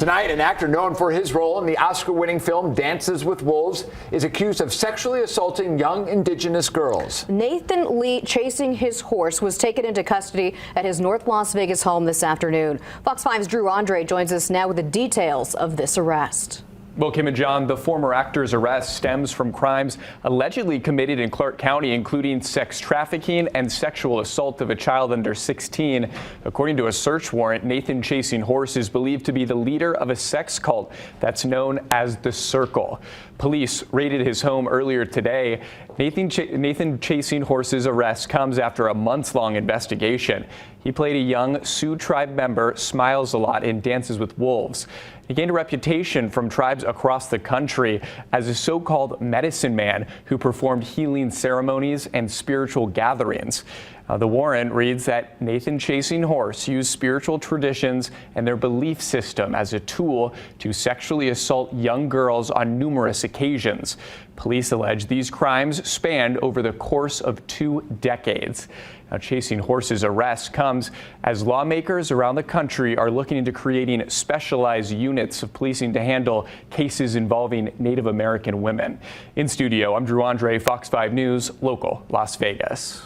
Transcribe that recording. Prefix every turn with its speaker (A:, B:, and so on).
A: Tonight, an actor known for his role in the Oscar-winning film Dances with Wolves is accused of sexually assaulting young Indigenous girls.
B: Nathan Lee, chasing his horse, was taken into custody at his North Las Vegas home this afternoon. Fox 5's Drew Andre joins us now with the details of this arrest.
C: Well, Kim and John, the former actor's arrest stems from crimes allegedly committed in Clark County, including sex trafficking and sexual assault of a child under 16. According to a search warrant, Nathan Chasing Horse is believed to be the leader of a sex cult that's known as The Circle. Police raided his home earlier today. Nathan Chasing Horse's arrest comes after a months-long investigation. He played a young Sioux tribe member, Smiles a Lot, in Dances with Wolves. He gained a reputation from tribes across the country as a so-called medicine man who performed healing ceremonies and spiritual gatherings. The warrant reads that Nathan Chasing Horse used spiritual traditions and their belief system as a tool to sexually assault young girls on numerous occasions. Police allege these crimes spanned over the course of 2 decades. Now, Chasing Horse's arrest comes as lawmakers around the country are looking into creating specialized units of policing to handle cases involving Native American women. In studio, I'm Drew Andre, Fox 5 News, local Las Vegas.